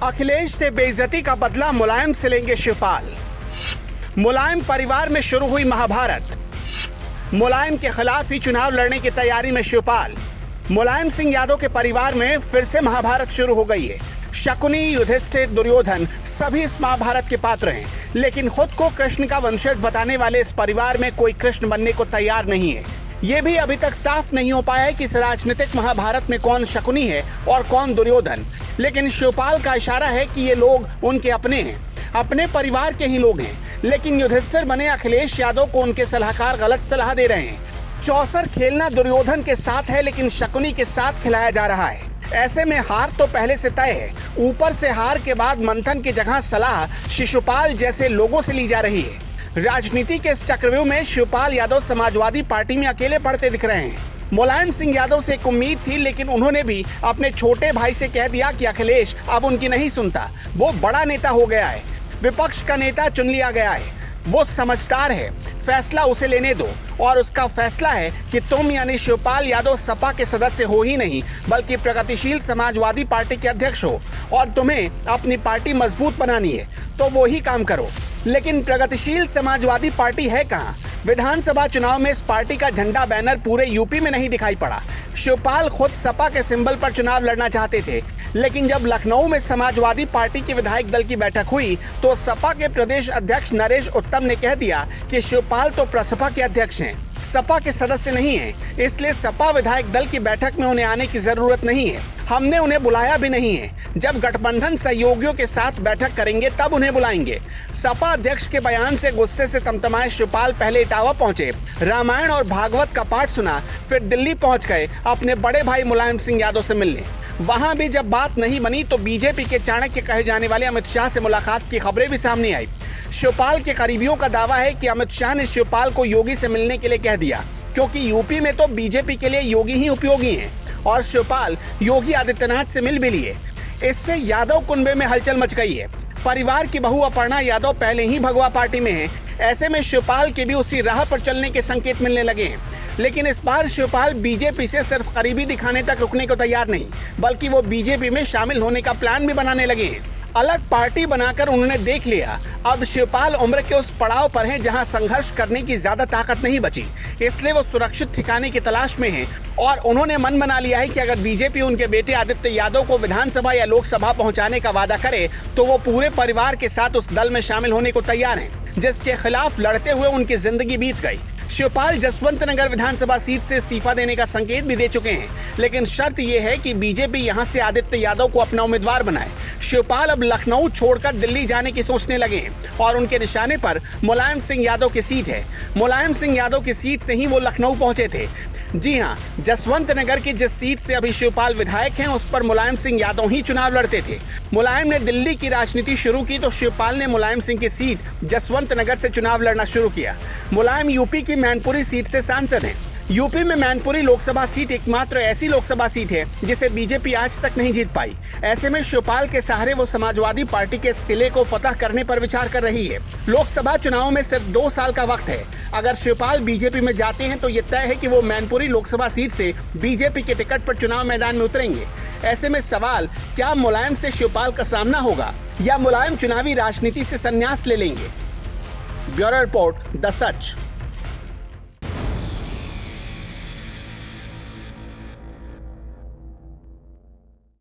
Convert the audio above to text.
अखिलेश से बेइज्जती का बदला मुलायम से लेंगे शिवपाल। मुलायम परिवार में शुरू हुई महाभारत। मुलायम के खिलाफ ही चुनाव लड़ने की तैयारी में शिवपाल। मुलायम सिंह यादव के परिवार में फिर से महाभारत शुरू हो गई है। शकुनी, युधिष्ठिर, दुर्योधन सभी इस महाभारत के पात्र हैं, लेकिन खुद को कृष्ण का वंशज बताने वाले इस परिवार में कोई कृष्ण बनने को तैयार नहीं है। ये भी अभी तक साफ नहीं हो पाया है कि इस राजनीतिक महाभारत में कौन शकुनी है और कौन दुर्योधन, लेकिन शिवपाल का इशारा है कि ये लोग उनके अपने हैं, अपने परिवार के ही लोग हैं। लेकिन युधिष्ठिर बने अखिलेश यादव को उनके सलाहकार गलत सलाह दे रहे हैं। चौसर खेलना दुर्योधन के साथ है, लेकिन शकुनी के साथ खिलाया जा रहा है। ऐसे में हार तो पहले से तय है, ऊपर से हार के बाद मंथन की जगह सलाह शिशुपाल जैसे लोगों से ली जा रही है। राजनीति के इस चक्रव्यूह में शिवपाल यादव समाजवादी पार्टी में अकेले पड़ते दिख रहे हैं। मुलायम सिंह यादव से एक उम्मीद थी, लेकिन उन्होंने भी अपने छोटे भाई से कह दिया कि अखिलेश अब उनकी नहीं सुनता, वो बड़ा नेता हो गया है, विपक्ष का नेता चुन लिया गया है, वो समझदार है, फैसला उसे लेने दो। और उसका फैसला है कि तुम यानी शिवपाल यादव सपा के सदस्य हो ही नहीं, बल्कि प्रगतिशील समाजवादी पार्टी के अध्यक्ष हो, और तुम्हें अपनी पार्टी मजबूत बनानी है तो वो ही काम करो। लेकिन प्रगतिशील समाजवादी पार्टी है कहाँ? विधानसभा चुनाव में इस पार्टी का झंडा बैनर पूरे यूपी में नहीं दिखाई पड़ा। शिवपाल खुद सपा के सिंबल पर चुनाव लड़ना चाहते थे, लेकिन जब लखनऊ में समाजवादी पार्टी के विधायक दल की बैठक हुई तो सपा के प्रदेश अध्यक्ष नरेश उत्तम ने कह दिया कि शिवपाल तो प्रसपा के अध्यक्ष हैं, सपा के सदस्य नहीं हैं, इसलिए सपा विधायक दल की बैठक में उन्हें आने की जरूरत नहीं है। हमने उन्हें बुलाया भी नहीं है, जब गठबंधन सहयोगियों के साथ बैठक करेंगे तब उन्हें बुलाएंगे। सपा अध्यक्ष के बयान से गुस्से से तमतमाए शिवपाल पहले इटावा पहुंचे, रामायण और भागवत का पाठ सुना, फिर दिल्ली पहुंच गए अपने बड़े भाई मुलायम सिंह यादव से मिलने। वहां भी जब बात नहीं बनी तो बीजेपी के चाणक्य कहे जाने वाले अमित शाह से मुलाकात की खबरें भी सामने आई। शिवपाल के करीबियों का दावा है कि अमित शाह ने शिवपाल को योगी से मिलने के लिए कह दिया, क्योंकि यूपी में तो बीजेपी के लिए योगी ही उपयोगी हैं, और शिवपाल योगी आदित्यनाथ से मिल भी लिए। इससे यादव कुनबे में हलचल मच गई है। परिवार की बहू अपर्णा यादव पहले ही भगवा पार्टी में है, ऐसे में शिवपाल के भी उसी राह पर चलने के संकेत मिलने लगे हैं। लेकिन इस बार शिवपाल बीजेपी से सिर्फ करीबी दिखाने तक रुकने को तैयार नहीं, बल्कि वो बीजेपी में शामिल होने का प्लान भी बनाने लगे हैं। अलग पार्टी बनाकर उन्होंने देख लिया, अब शिवपाल उम्र के उस पड़ाव पर हैं जहां संघर्ष करने की ज्यादा ताकत नहीं बची, इसलिए वो सुरक्षित ठिकाने की तलाश में हैं। और उन्होंने मन बना लिया है कि अगर बीजेपी उनके बेटे आदित्य यादव को विधानसभा या लोकसभा पहुंचाने का वादा करे तो वो पूरे परिवार के साथ उस दल में शामिल होने को तैयार हैं, जिसके खिलाफ लड़ते हुए उनकी जिंदगी बीत गई। शिवपाल जसवंत नगर विधानसभा सीट से इस्तीफा देने का संकेत भी दे चुके हैं, लेकिन शर्त यह है कि बीजेपी यहां से आदित्य यादव को अपना उम्मीदवार बनाए। शिवपाल अब लखनऊ छोड़कर दिल्ली जाने की सोचने लगे हैं और उनके निशाने पर मुलायम सिंह यादव की सीट है। मुलायम सिंह यादव की सीट से ही वो लखनऊ पहुंचे थे। जी हां, जसवंत नगर की जिस सीट से अभी शिवपाल विधायक हैं उस पर मुलायम सिंह यादव ही चुनाव लड़ते थे। मुलायम ने दिल्ली की राजनीति शुरू की तो शिवपाल ने मुलायम सिंह की सीट जसवंत नगर से चुनाव लड़ना शुरू किया। मुलायम यूपी की मैनपुरी सीट से सांसद हैं। यूपी में मैनपुरी लोकसभा सीट एकमात्र ऐसी लोकसभा सीट है जिसे बीजेपी आज तक नहीं जीत पाई। ऐसे में शिवपाल के सहारे वो समाजवादी पार्टी के इस किले को फतह करने पर विचार कर रही है। लोकसभा चुनाव में सिर्फ 2 साल का वक्त है। अगर शिवपाल बीजेपी में जाते हैं तो ये तय है कि वो मैनपुरी लोकसभा सीट से बीजेपी के टिकट पर चुनाव मैदान में उतरेंगे। ऐसे में सवाल, क्या मुलायम से शिवपाल का सामना होगा या मुलायम चुनावी राजनीति से संन्यास ले लेंगे? Bureau report, the such.